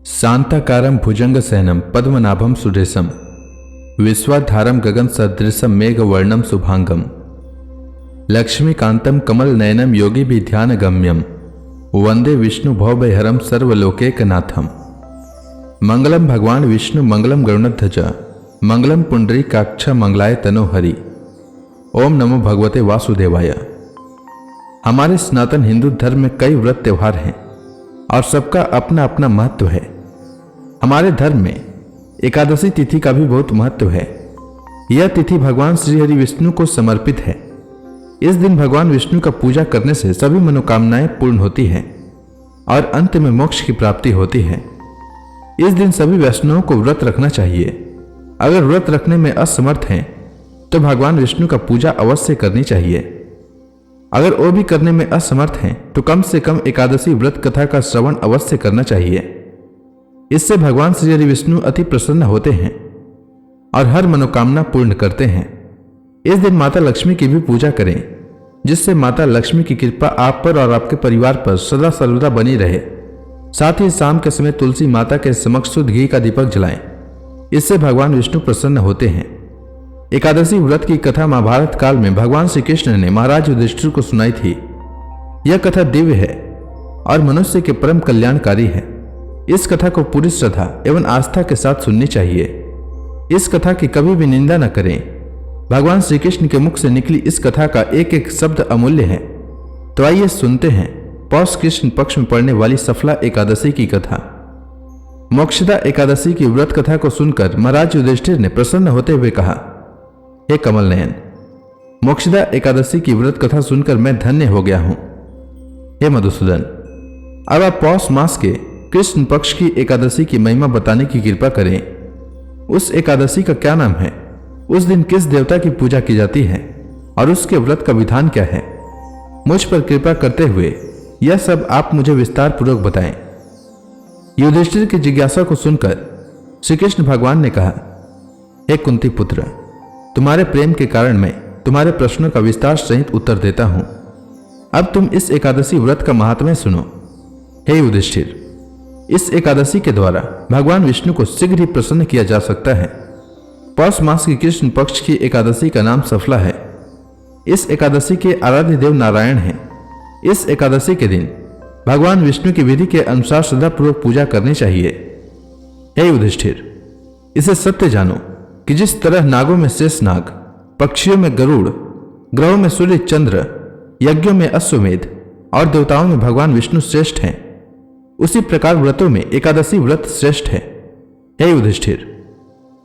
शांताकारं भुजंगशयनं पद्मनाभं सुरेशं विश्वाधारं गगनसदृशं मेघवर्णं शुभांगं लक्ष्मीकान्तं कमलनयनं योगिभिध्यानगम्यं वंदे विष्णु भवभयहरं सर्वलोकैकनाथं। मंगलम भगवान विष्णु मंगलम गरुड़ध्वज मंगलम पुंडरीकाक्ष मंगलाय तनोहरि। ओम नमो भगवते वासुदेवाय। हमारे सनातन हिंदू धर्म में कई व्रत त्योहार हैं और सबका अपना अपना महत्व है। हमारे धर्म में एकादशी तिथि का भी बहुत महत्व है। यह तिथि भगवान श्री हरि विष्णु को समर्पित है। इस दिन भगवान विष्णु का पूजा करने से सभी मनोकामनाएं पूर्ण होती हैं और अंत में मोक्ष की प्राप्ति होती है। इस दिन सभी वैष्णवों को व्रत रखना चाहिए। अगर व्रत रखने में असमर्थ हैं तो भगवान विष्णु का पूजा अवश्य करनी चाहिए। अगर वो भी करने में असमर्थ हैं तो कम से कम एकादशी व्रत कथा का श्रवण अवश्य करना चाहिए। इससे भगवान श्री हरि विष्णु अति प्रसन्न होते हैं और हर मनोकामना पूर्ण करते हैं। इस दिन माता लक्ष्मी की भी पूजा करें, जिससे माता लक्ष्मी की कृपा आप पर और आपके परिवार पर सदा सर्वदा बनी रहे। साथ ही शाम के समय तुलसी माता के समक्ष शुद्ध घी का दीपक जलाएं। इससे भगवान विष्णु प्रसन्न होते हैं। एकादशी व्रत की कथा महाभारत काल में भगवान श्री कृष्ण ने महाराज युधिष्ठिर को सुनाई थी। यह कथा दिव्य है और मनुष्य के परम कल्याणकारी है। इस कथा को पूरी श्रद्धा एवं आस्था के साथ सुननी चाहिए। इस कथा की कभी भी निंदा न करें। भगवान श्री कृष्ण के मुख से निकली इस कथा का एक एक शब्द अमूल्य है। तो आइए सुनते हैं पौष कृष्ण पक्ष में पड़ने वाली सफला एकादशी की कथा। मोक्षदा एकादशी की व्रत कथा को सुनकर महाराज युधिष्ठिर ने प्रसन्न होते हुए कहा, हे कमल नयन, मोक्षदा एकादशी की व्रत कथा सुनकर मैं धन्य हो गया हूं। हे मधुसूदन, अब आप पौष मास के कृष्ण पक्ष की एकादशी की महिमा बताने की कृपा करें। उस एकादशी का क्या नाम है, उस दिन किस देवता की पूजा की जाती है और उसके व्रत का विधान क्या है? मुझ पर कृपा करते हुए यह सब आप मुझे विस्तार पूर्वक बताएं। युधिष्ठिर की जिज्ञासा को सुनकर श्री कृष्ण भगवान ने कहा, हे कुंती पुत्र, तुम्हारे प्रेम के कारण मैं तुम्हारे प्रश्नों का विस्तार सहित उत्तर देता हूं। अब तुम इस एकादशी व्रत का महात्म्य सुनो। हे युधिष्ठिर, इस एकादशी के द्वारा भगवान विष्णु को शीघ्र ही प्रसन्न किया जा सकता है। पौष मास की कृष्ण पक्ष की एकादशी का नाम सफला है। इस एकादशी के आराध्य देव नारायण हैं। इस एकादशी के दिन भगवान विष्णु की विधि के अनुसार श्रद्धापूर्वक पूजा करनी चाहिए। हे युधिष्ठिर, इसे सत्य जानो कि जिस तरह नागों में शेष नाग, पक्षियों में गरुड़, ग्रहों में सूर्य चंद्र, यज्ञों में अश्वमेध और देवताओं में भगवान विष्णु श्रेष्ठ हैं, उसी प्रकार व्रतों में एकादशी व्रत श्रेष्ठ है। हे युधिष्ठिर,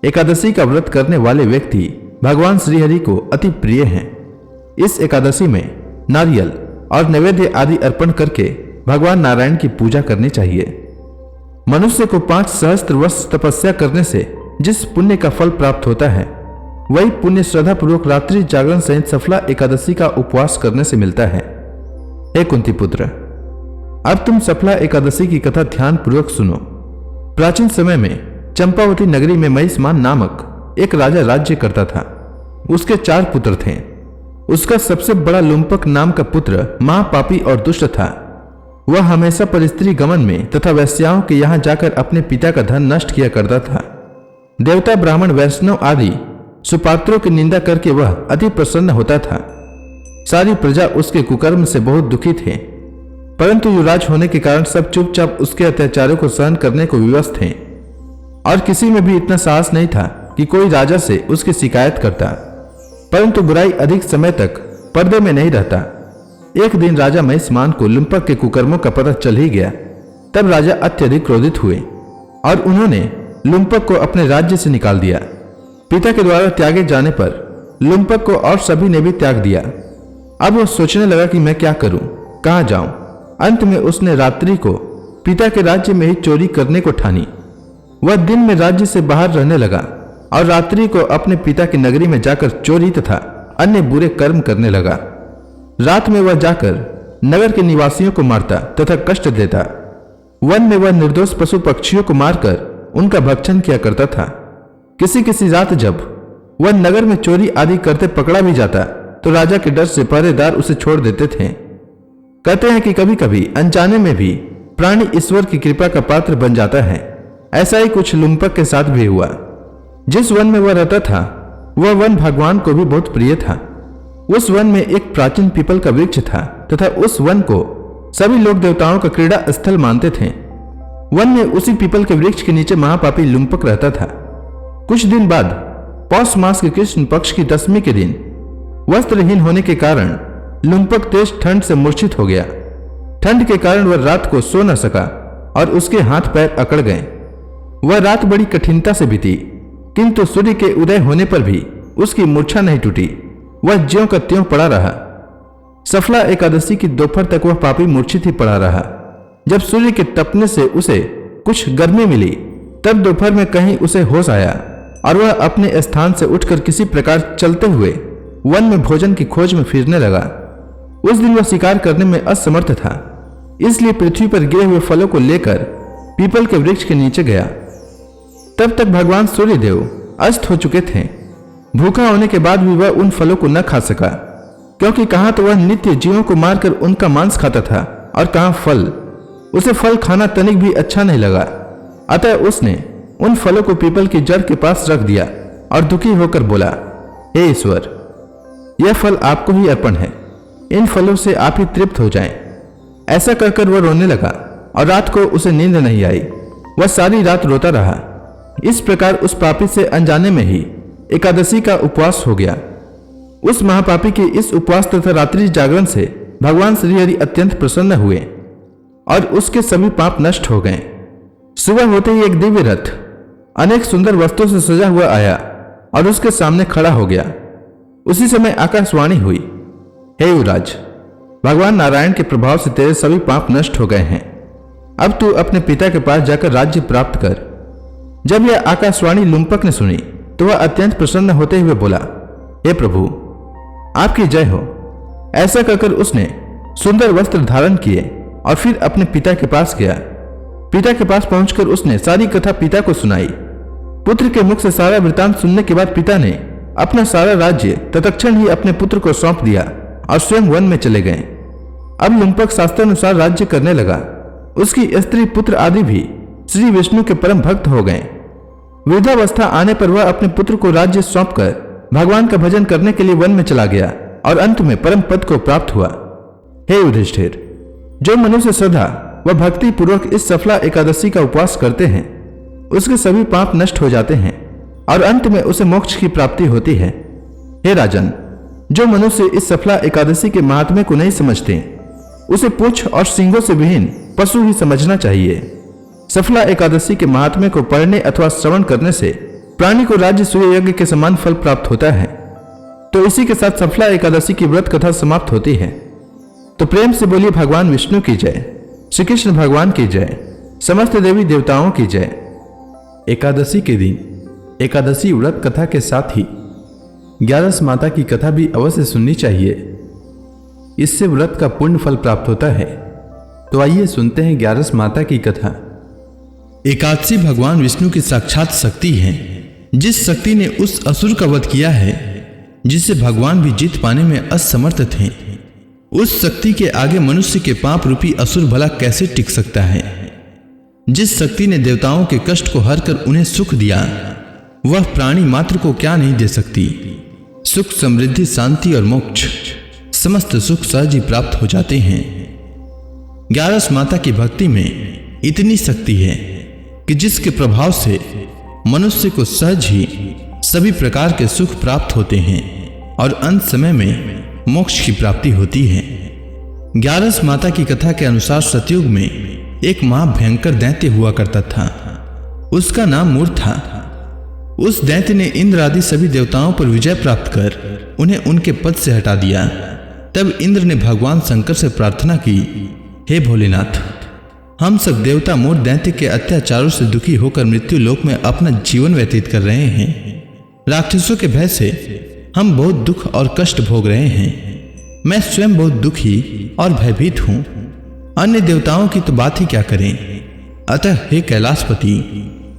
एकादशी का व्रत करने वाले व्यक्ति भगवान श्रीहरि को अति प्रिय हैं। इस एकादशी में नारियल और नैवेद्य आदि अर्पण करके भगवान नारायण की पूजा करनी चाहिए। मनुष्य को 5 सहस्त्र वर्ष तपस्या करने से जिस पुण्य का फल प्राप्त होता है, वही पुण्य श्रद्धा पूर्वक रात्रि जागरण सहित सफला एकादशी का उपवास करने से मिलता है। हे कुंती पुत्र, अब तुम सफला एकादशी की कथा ध्यान पूर्वक सुनो। प्राचीन समय में चंपावती नगरी में महिष्मान नामक एक राजा राज्य करता था। उसके 4 पुत्र थे। उसका सबसे बड़ा लुम्पक नाम का पुत्र महापापी और दुष्ट था। वह हमेशा परिस्त्री गमन में तथा वैश्याओं के यहां जाकर अपने पिता का धन नष्ट किया करता था। देवता, ब्राह्मण, वैष्णव आदि सुपात्रों की निंदा करके वह अति प्रसन्न होता था। सारी प्रजा उसके कुकर्म से बहुत दुखी थे, परंतु युवराज होने के कारण सब चुपचाप उसके अत्याचारों को सहन करने को विवश थे और किसी में भी इतना साहस नहीं था कि कोई राजा से उसकी शिकायत करता। परंतु बुराई अधिक समय तक पर्दे में नहीं रहता। एक दिन राजा महिष्मान को लुम्पक के कुकर्मों का पता चल ही गया। तब राजा अत्यधिक क्रोधित हुए और उन्होंने लुम्पक को अपने राज्य से निकाल दिया। पिता के द्वारा त्यागे जाने पर लुम्पक को और सभी ने भी त्याग दिया। अब वह सोचने लगा कि मैं क्या करूं, कहां जाऊं। अंत में उसने रात्रि को पिता के राज्य में ही चोरी करने को ठानी। वह दिन में राज्य से बाहर रहने लगा और रात्रि को अपने पिता की नगरी में जाकर चोरी तथा अन्य बुरे कर्म करने लगा। रात में वह जाकर नगर के निवासियों को मारता तथा कष्ट देता। वन में वह निर्दोष पशु पक्षियों को मारकर उनका भक्षण किया करता था। किसी किसी रात जब वह नगर में चोरी आदि करते पकड़ा भी जाता तो राजा के डर से पहरेदार उसे छोड़ देते थे। कहते हैं कि कभी कभी अनजाने में भी प्राणी ईश्वर की कृपा का पात्र बन जाता है। ऐसा ही कुछ लुम्पक के साथ भी हुआ। जिस वन में वह रहता था वह वन भगवान को भी बहुत प्रिय था। उस वन में एक प्राचीन पीपल का वृक्ष था तथा उस वन को सभी लोग देवताओं का क्रीड़ा स्थल मानते थे। वन में उसी पीपल के वृक्ष के नीचे महापापी लुम्पक रहता था। कुछ दिन बाद पौष मास के कृष्ण पक्ष की 10वीं के दिन वस्त्रहीन होने के कारण लुम्पक तेज ठंड से मूर्छित हो गया। ठंड के कारण वह रात को सो न सका और उसके हाथ पैर अकड़ गए। वह रात बड़ी कठिनता से बीती, किंतु सूर्य के उदय होने पर भी उसकी मूर्छा नहीं टूटी। वह ज्यों का त्यों पड़ा रहा। सफला एकादशी की दोपहर तक वह पापी मूर्छित ही पड़ा रहा। जब सूर्य के तपने से उसे कुछ गर्मी मिली तब दोपहर में कहीं उसे होश आया और वह अपने स्थान से उठकर किसी प्रकार चलते हुए वन में भोजन की खोज में फिरने लगा। उस दिन वह शिकार करने में असमर्थ था, इसलिए पृथ्वी पर गिरे हुए फलों को लेकर पीपल के वृक्ष के नीचे गया। तब तक भगवान सूर्यदेव अस्त हो चुके थे। भूखा होने के बाद भी वह उन फलों को न खा सका, क्योंकि कहां तो वह नित्य जीवों को मारकर उनका मांस खाता था और कहां फल। उसे फल खाना तनिक भी अच्छा नहीं लगा, अतः उसने उन फलों को पीपल की जड़ के पास रख दिया और दुखी होकर बोला, हे ईश्वर, यह फल आपको ही अर्पण है, इन फलों से आप ही तृप्त हो जाएं। ऐसा कहकर वह रोने लगा और रात को उसे नींद नहीं आई। वह सारी रात रोता रहा। इस प्रकार उस पापी से अनजाने में ही एकादशी का उपवास हो गया। उस महापापी के इस उपवास तथा रात्रि जागरण से भगवान श्रीहरि अत्यंत प्रसन्न हुए और उसके सभी पाप नष्ट हो गए। सुबह होते ही एक दिव्य रथ अनेक सुंदर वस्तुओं से सजा हुआ आया और उसके सामने खड़ा हो गया। उसी समय आकाशवाणी हुई, हे युवराज, भगवान नारायण के प्रभाव से तेरे सभी पाप नष्ट हो गए हैं। अब तू अपने पिता के पास जाकर राज्य प्राप्त कर। जब यह आकाशवाणी लुम्पक ने सुनी तो वह अत्यंत प्रसन्न होते हुए बोला, हे प्रभु, आपकी जय हो। ऐसा कहकर उसने सुंदर वस्त्र धारण किए और फिर अपने पिता के पास गया। पिता के पास पहुंचकर उसने सारी कथा पिता को सुनाई। पुत्र के मुख से सारा वृतांत सुनने के बाद पिता ने अपना सारा राज्य तत्क्षण ही अपने पुत्र को सौंप दिया और स्वयं वन में चले गए। अब लुम्पक शास्त्रानुसार राज्य करने लगा। उसकी स्त्री पुत्र आदि भी श्री विष्णु के परम भक्त हो गए। वृद्धावस्था आने पर वह अपने पुत्र को राज्य सौंपकर भगवान का भजन करने के लिए वन में चला गया और अंत में परम पद को प्राप्त हुआ। हे युधिष्ठिर, जो मनुष्य श्रद्धा व भक्ति पूर्वक इस सफला एकादशी का उपवास करते हैं उसके सभी पाप नष्ट हो जाते हैं और अंत में उसे मोक्ष की प्राप्ति होती है। हे राजन, जो मनुष्य इस सफला एकादशी के महात्म्य को नहीं समझते उसे पूंछ और सींगों से विहीन पशु ही समझना चाहिए। सफला एकादशी के महात्म्य को पढ़ने अथवा श्रवण करने से प्राणी को राज्य सूर्य यज्ञ के समान फल प्राप्त होता है। तो इसी के साथ सफला एकादशी की व्रत कथा समाप्त होती है। तो प्रेम से बोलिए भगवान विष्णु की जय, श्री कृष्ण भगवान की जय, समस्त देवी देवताओं की जय। एकादशी के दिन एकादशी व्रत कथा के साथ ही 11 माता की कथा भी अवश्य सुननी चाहिए। इससे व्रत का पुण्य फल प्राप्त होता है। तो आइए सुनते हैं 11 माता की कथा। एकादशी भगवान विष्णु की साक्षात शक्ति है। जिस शक्ति ने उस असुर का वध किया है जिसे भगवान भी जीत पाने में असमर्थ थे, उस शक्ति के आगे मनुष्य के पाप रूपी असुर भला कैसे टिक सकता है। जिस शक्ति ने देवताओं के कष्ट को हर कर उन्हें सुख दिया, वह प्राणी मात्र को क्या नहीं दे सकती। सुख, समृद्धि, शांति और मोक्ष समस्त सुख सहज ही प्राप्त हो जाते हैं। 11 माता की भक्ति में इतनी शक्ति है कि जिसके प्रभाव से मनुष्य को सहज ही सभी प्रकार के सुख प्राप्त होते हैं और अंत समय में मोक्ष की प्राप्ति होती है। 11 माता की कथा के अनुसार सतयुग में एक महाभयंकर दैत्य हुआ करता था। उसका नाम मूर था। उस दैत्य ने इंद्र आदि सभी देवताओं पर विजय प्राप्त कर उन्हें उनके पद से हटा दिया। तब इंद्र ने भगवान शंकर से प्रार्थना की, हे भोलेनाथ, हम सब देवता मूर दैत्य के अत्याचारों से दुखी होकर मृत्यु लोक में अपना जीवन व्यतीत कर रहे हैं। राक्षसों के भय से हम बहुत दुख और कष्ट भोग रहे हैं। मैं स्वयं बहुत दुखी और भयभीत हूं। अन्य देवताओं की तो बात ही क्या करें। अतः हे कैलाशपति,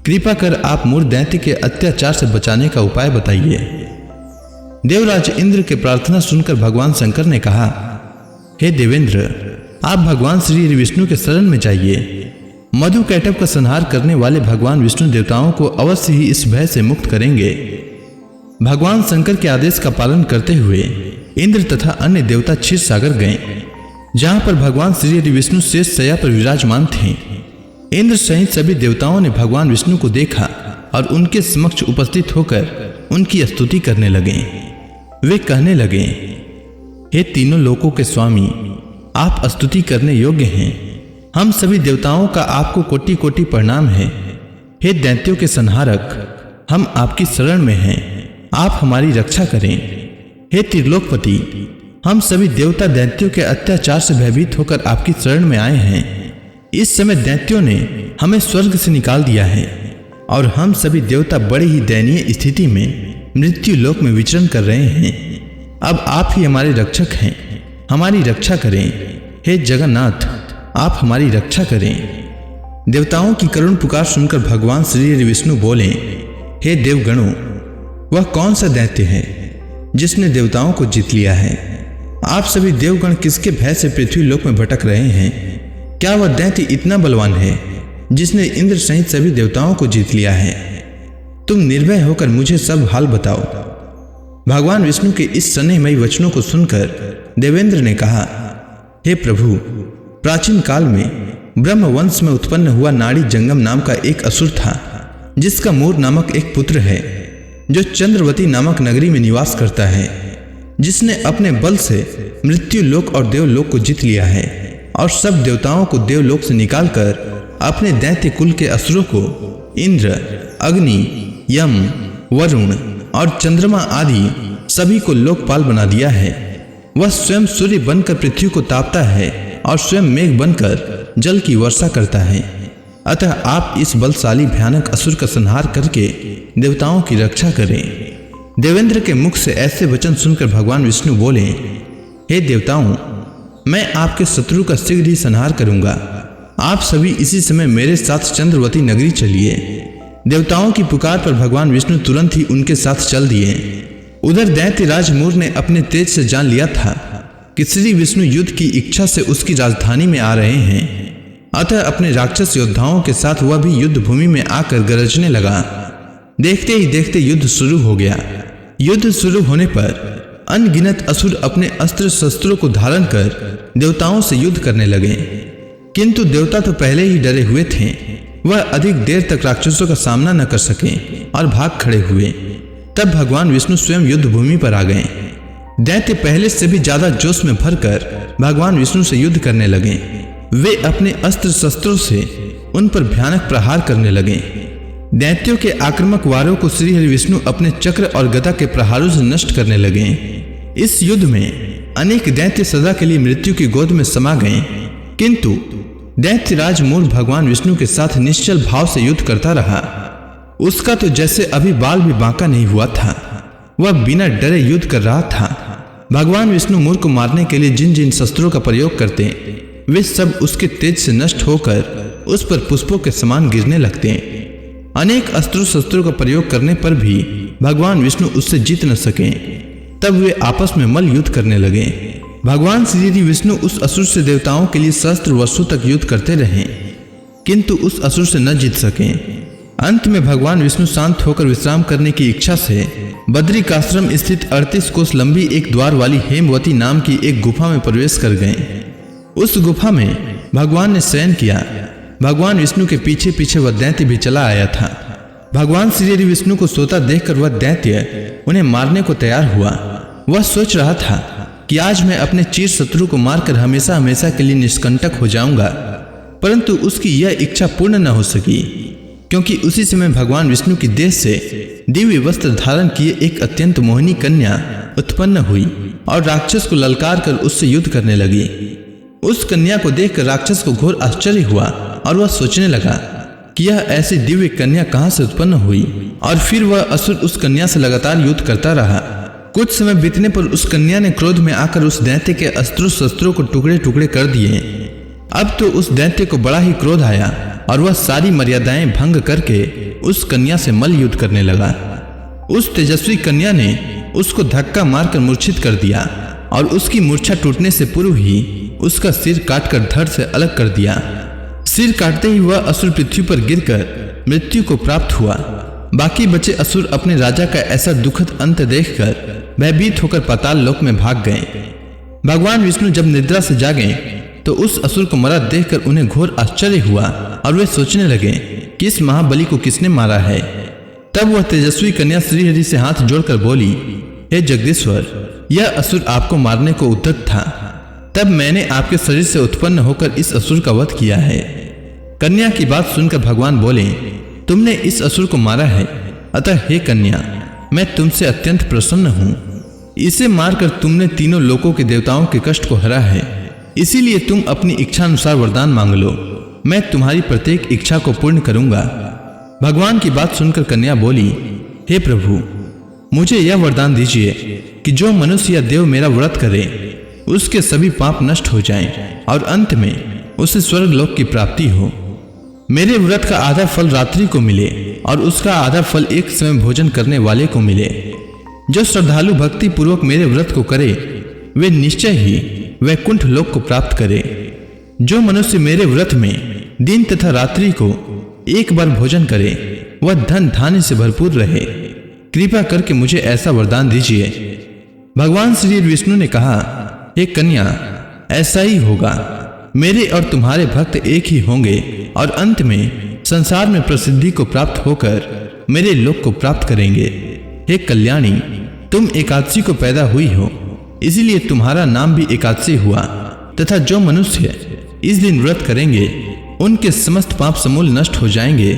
कृपा कर आप मूर दैत्य के अत्याचार से बचाने का उपाय बताइए। देवराज इंद्र के प्रार्थना सुनकर भगवान शंकर ने कहा, हे देवेंद्र, आप भगवान श्री विष्णु के शरण में जाइए। मधु कैटभ का संहार करने वाले भगवान विष्णु देवताओं को अवश्य ही इस भय से मुक्त करेंगे। भगवान शंकर के आदेश का पालन करते हुए इंद्र तथा अन्य देवता क्षीर सागर गए, जहां पर भगवान श्री हरि विष्णु शेष शैया पर विराजमान थे। इंद्र सहित सभी देवताओं ने भगवान विष्णु को देखा और उनके समक्ष उपस्थित होकर उनकी स्तुति करने लगे। वे कहने लगे, हे तीनों लोकों के स्वामी, आप स्तुति करने योग्य हैं। हम सभी देवताओं का आपको कोटि कोटि प्रणाम है। हे दैत्यों के संहारक, हम आपकी शरण में हैं, आप हमारी रक्षा करें। हे त्रिलोकपति, हम सभी देवता दैत्यों के अत्याचार से भयभीत होकर आपकी शरण में आए हैं। इस समय दैत्यों ने हमें स्वर्ग से निकाल दिया है और हम सभी देवता बड़ी ही दयनीय स्थिति में मृत्यु लोक में विचरण कर रहे हैं। अब आप ही हमारे रक्षक हैं, हमारी रक्षा करें। हे जगन्नाथ, आप हमारी रक्षा करें। देवताओं की करुण पुकार सुनकर भगवान श्री हरि विष्णु बोले, हे देवगणों, वह कौन सा दैत्य है जिसने देवताओं को जीत लिया है? आप सभी देवगण किसके भय से पृथ्वी लोक में भटक रहे हैं? क्या वह दैत्य इतना बलवान है जिसने इंद्र सहित सभी देवताओं को जीत लिया है? तुम निर्भय होकर मुझे सब हाल बताओ। भगवान विष्णु के इस स्नेहमयी वचनों को सुनकर देवेंद्र ने कहा, हे प्रभु, प्राचीन काल में ब्रह्म वंश में उत्पन्न हुआ नाड़ी जंगम नाम का एक असुर था, जिसका मूर नामक एक पुत्र है, जो चंद्रवती नामक नगरी में निवास करता है, जिसने अपने बल से मृत्यु लोक और देवलोक को जीत लिया है और सब देवताओं को देवलोक से निकालकर अपने दैत्य कुल के असुरों को इंद्र, अग्नि, यम, वरुण और चंद्रमा आदि सभी को लोकपाल बना दिया है। वह स्वयं सूर्य बनकर पृथ्वी को तापता है और स्वयं मेघ बनकर जल की वर्षा करता है। अतः आप इस बलशाली भयानक असुर का संहार करके देवताओं की रक्षा करें। देवेंद्र के मुख से ऐसे वचन सुनकर भगवान विष्णु बोले, हे देवताओं, मैं आपके शत्रु का शीघ्र ही संहार करूंगा। आप सभी इसी समय मेरे साथ चंद्रवती नगरी चलिए। देवताओं की पुकार पर भगवान विष्णु तुरंत ही उनके साथ चल दिए। उधर दैत्य राज मूर ने अपने तेज से जान लिया था कि श्री विष्णु युद्ध की इच्छा से उसकी राजधानी में आ रहे हैं। अतः अपने राक्षस योद्धाओं के साथ वह भी युद्ध भूमि में आकर गरजने लगा। देखते ही देखते युद्ध शुरू हो गया। युद्ध शुरू होने पर अनगिनत असुर अपने अस्त्र शस्त्रों को धारण कर देवताओं से युद्ध करने लगे, किंतु देवता तो पहले ही डरे हुए थे। वह अधिक देर तक राक्षसों का सामना न कर सके और भाग खड़े हुए। तब भगवान विष्णु स्वयं युद्ध भूमि पर आ गए। दैत्य पहले से भी ज्यादा जोश में भरकर भगवान विष्णु से युद्ध करने लगे। वे अपने अस्त्र शस्त्रों से उन पर भयानक प्रहार करने लगे। दैत्यों के आक्रामक वारों को श्री हरि विष्णु अपने चक्र और गदा के प्रहारों से नष्ट करने लगे। इस युद्ध में अनेक दैत्य सदा के लिए मृत्यु की गोद में समा गए, किंतु दैत्यराज मूर भगवान विष्णु के साथ निश्चल भाव से युद्ध करता रहा। उसका तो जैसे अभी बाल भी बांका नहीं हुआ था। वह बिना डरे युद्ध कर रहा था। भगवान विष्णु मूर को मारने के लिए जिन जिन शस्त्रों का प्रयोग करते, वे सब उसके तेज से नष्ट होकर उस पर पुष्पों के समान गिरने लगते। अनेक अस्त्रों शस्त्रों का प्रयोग करने पर भी भगवान विष्णु उससे जीत न सके। तब वे आपस में मल्ल युद्ध करने लगे। भगवान श्री विष्णु उस असुर से देवताओं के लिए सहस्त्र वर्षों तक युद्ध करते रहे, किंतु उस असुर से न जीत सके। अंत में भगवान विष्णु शांत होकर विश्राम करने की इच्छा से बद्रिकाश्रम स्थित 38 कोस लंबी एक द्वार वाली हेमवती नाम की एक गुफा में प्रवेश कर गए। उस गुफा में भगवान ने शयन किया। भगवान विष्णु के पीछे पीछे वह दैत्य भी चला आया था। भगवान श्री हरि विष्णु को सोता देखकर वह दैत्य उन्हें मारने को तैयार हुआ। वह सोच रहा था कि आज मैं अपने चीर शत्रु को मारकर हमेशा हमेशा के लिए निष्कंटक हो जाऊंगा, परंतु उसकी यह इच्छा पूर्ण न हो सकी, क्योंकि उसी समय भगवान विष्णु की देह से दिव्य वस्त्र धारण किए एक अत्यंत मोहिनी कन्या उत्पन्न हुई और राक्षस को ललकार कर उससे युद्ध करने लगी। उस कन्या को देखकर राक्षस को घोर आश्चर्य हुआ और वह सोचने लगा कि यह ऐसी दिव्य कन्या कहां से उत्पन्न हुई, और फिर वह असुर उस कन्या से लगातार युद्ध करता रहा। कुछ समय बीतने पर उस कन्या ने क्रोध में आकर उस दैत्य के अस्त्रों शस्त्रों को टुकड़े टुकड़े कर दिए। अब तो उस दैत्य को बड़ा ही क्रोध आया और वह सारी मर्यादाएं भंग करके उस कन्या से मल्ल युद्ध करने लगा। उस तेजस्वी कन्या ने उसको धक्का मारकर मूर्छित कर दिया और उसकी मूर्छा टूटने से पूर्व ही उसका सिर काटकर धड़ से अलग कर दिया। सिर काटते ही वह असुर पृथ्वी पर गिरकर मृत्यु को प्राप्त हुआ। बाकी बचे असुर अपने राजा का ऐसा दुखद अंत देखकर भयभीत होकर पाताल लोक में भाग गए। भगवान विष्णु जब निद्रा से जागे तो उस असुर को मरा देखकर उन्हें घोर आश्चर्य हुआ और वे सोचने लगे कि इस महाबली को किसने मारा है। तब वह तेजस्वी कन्या श्रीहरि से हाथ जोड़कर बोली, हे जगदीश्वर, यह असुर आपको मारने को उद्यत था, तब मैंने आपके शरीर से उत्पन्न होकर इस असुर का वध किया है। कन्या की बात सुनकर भगवान बोले, तुमने इस असुर को मारा है, अतः हे कन्या, मैं तुमसे अत्यंत प्रसन्न हूँ। इसे मारकर तुमने तीनों लोकों के देवताओं के कष्ट को हरा है, इसीलिए तुम अपनी इच्छा अनुसार वरदान मांग लो, मैं तुम्हारी प्रत्येक इच्छा को पूर्ण करूंगा। भगवान की बात सुनकर कन्या बोली, हे प्रभु, मुझे यह वरदान दीजिए कि जो मनुष्य या देव मेरा व्रत करे उसके सभी पाप नष्ट हो जाएं और अंत में उसे स्वर्ग लोक की प्राप्ति हो। मेरे व्रत का आधा फल रात्रि को मिले और उसका आधा फल एक समय भोजन करने वाले को मिले। जो श्रद्धालु भक्ति पूर्वक मेरे व्रत को करे वे निश्चय ही वैकुंठ लोक को प्राप्त करे। जो मनुष्य मेरे व्रत में दिन तथा रात्रि को एक बार भोजन करे वह धन धान्य से भरपूर रहे। कृपा करके मुझे ऐसा वरदान दीजिए। भगवान श्री विष्णु ने कहा, हे कन्या, ऐसा ही होगा। मेरे और तुम्हारे भक्त एक ही होंगे और अंत में संसार में प्रसिद्धि को प्राप्त होकर मेरे लोक को प्राप्त करेंगे। हे कल्याणी, तुम एकादशी को पैदा हुई हो, इसीलिए तुम्हारा नाम भी एकादशी हुआ, तथा जो मनुष्य इस दिन व्रत करेंगे उनके समस्त पाप समूल नष्ट हो जाएंगे।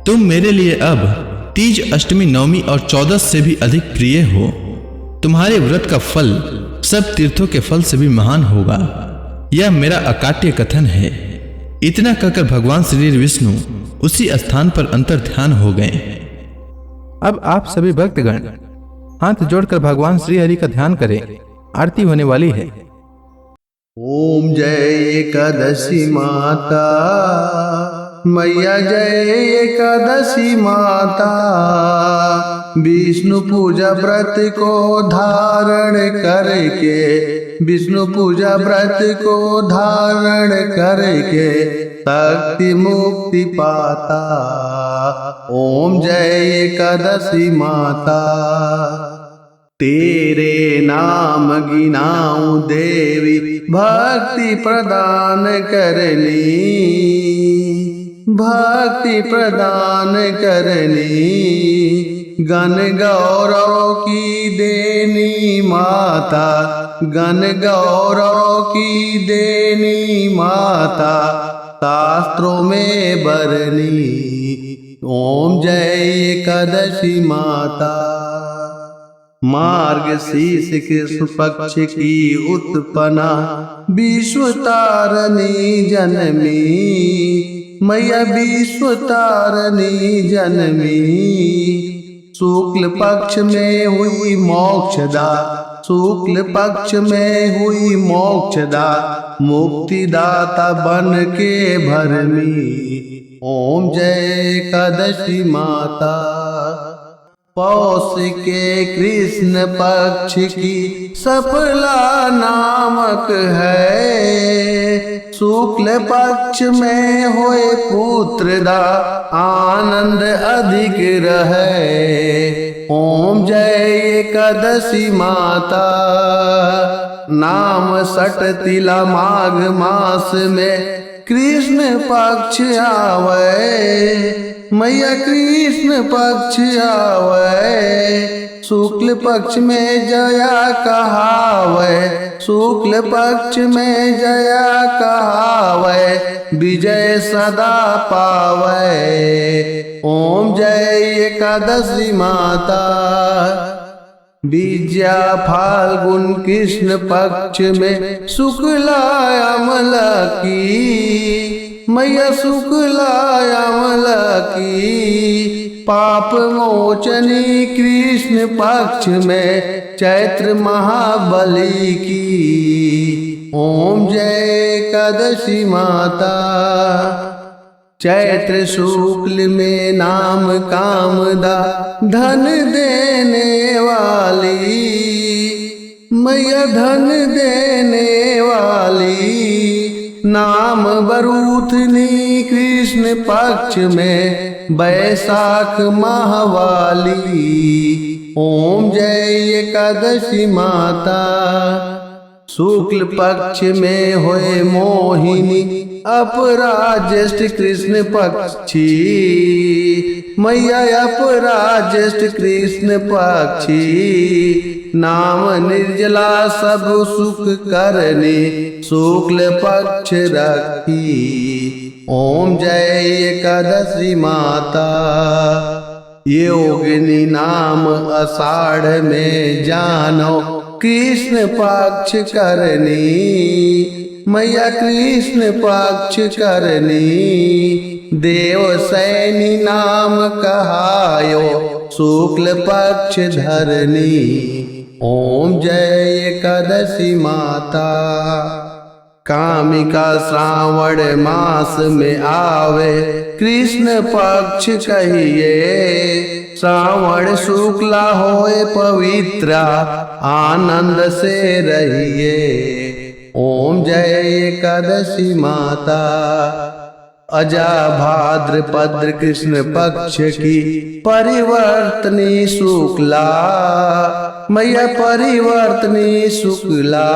तुम मेरे लिए अब तीज, अष्टमी, नवमी और 14 से भी अधिक प्रिय हो। तुम्हारे व्रत का फल सब तीर्थों के फल से भी महान होगा। यह मेरा अकाट्य कथन है। इतना कहकर भगवान श्री विष्णु उसी स्थान पर अंतर ध्यान हो गए। अब आप सभी भक्तगण हाथ जोड़कर भगवान श्री हरि का ध्यान करें, आरती होने वाली है। ओम जय एकादशी माता, मैया जय एकादशी माता। विष्णु पूजा व्रत को धारण करके, विष्णु पूजा व्रत को धारण करके शक्ति मुक्ति पाता। ओम जय एकादशी माता। तेरे नाम गिनाऊं देवी, भक्ति प्रदान करनी, भक्ति प्रदान करनी। गण गौरव की देनी माता, गण गौरव की देनी माता, शास्त्रों में बरनी। ओम जय एकादशी माता। मार्गशीर्ष कृष्ण पक्ष की उत्पन्ना, विश्व तारणी जनमी, मैया विश्व तारणी जनमी। शुक्ल पक्ष में हुई मोक्षदा, शुक्ल पक्ष में हुई मोक्षदा, मुक्तिदाता बन के भरमी। ओम जय एकादशी माता। पौष के कृष्ण पक्ष की सफला नामक है, शुक्ल पक्ष में होए पुत्रदा, आनंद अधिक रहे। ओम जय एकादशी माता। नाम सट तिला माघ मास में कृष्ण पक्ष आवे, मैया कृष्ण पक्ष आवे। शुक्ल पक्ष में जया कहावे, शुक्ल पक्ष में जया कहावे, विजय सदा पावे। ओम जय एकादशी माता। विद्या फाल्गुन कृष्ण पक्ष में शुक्ला अमला की, मैया शुक्ला अमला की। पाप मोचनी कृष्ण पक्ष में चैत्र महाबली की। ओम जय एकादशी माता। चैत्र शुक्ल में नाम कामदा, धन देने वाली, मैया धन देने वाली। नाम बरूथनी कृष्ण पक्ष में बैसाख माहवाली। ओम जय एकादशी माता। शुक्ल पक्ष में होए मोहिनी अपराज्येष्ठ कृष्ण पक्षी। मैया अपराज्येष्ठ कृष्ण पक्षी। नाम निर्जला सब सुख करने शुक्ल पक्ष रखी। ओम जय एकादशी माता। योगिनी नाम आषाढ़ में जानो कृष्ण पक्ष करनी। मैया कृष्ण पक्ष करनी। देव सैनी नाम कहायो शुक्ल पक्ष धरनी। ओम जय एकादशी माता। कामिका श्रावण मास में आवे कृष्ण पक्ष कहिए। श्रावण शुक्ला होए पवित्रा आनंद से रहिए। ओम जय एकादशी माता। अजा भाद्रपद कृष्ण पक्ष की परिवर्तनी शुक्ला। मैया परिवर्तनी शुक्ला।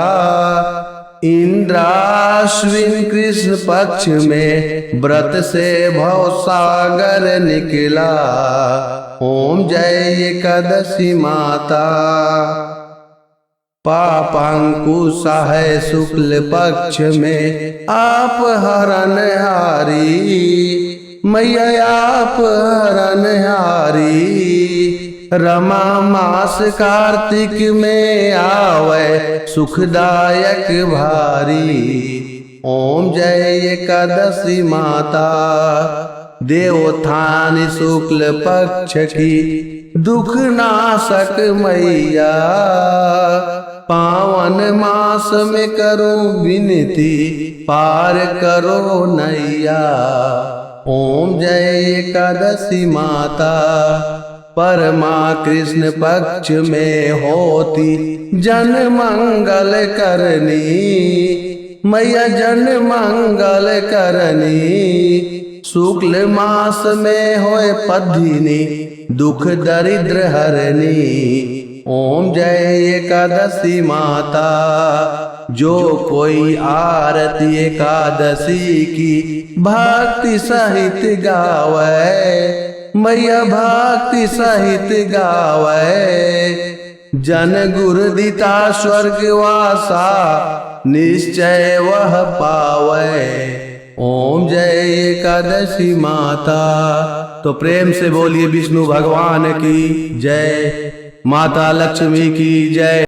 इंद्राश्विन कृष्ण पक्ष में व्रत से भवसागर निकला। ओम जय एकादशी माता। पापांकुशा है शुक्ल पक्ष में आप हरणहारी। मैया आप हरणहारी। रमा मास कार्तिक में आवे सुखदायक भारी। ओम जय एकादशी माता। देवोत्थान शुक्ल पक्ष की दुख नाशक मैया। पावन मास में करो विनती पार करो नैया। ओम जय एकादशी माता। परमा कृष्ण पक्ष में होती जन मंगल करनी। मैया जन मंगल करनी। शुक्ल मास में होए पद्धिनी दुख दरिद्र हरनी। ओम जय एकादशी माता। जो कोई आरती एकादशी की भक्ति सहित गावे। मैया भक्ति सहित गावे। जन गुरु दिता स्वर्गवासा निश्चय वह पावे। ओम जय एकादशी माता। तो प्रेम से बोलिए विष्णु भगवान की जय। माता लक्ष्मी की जय।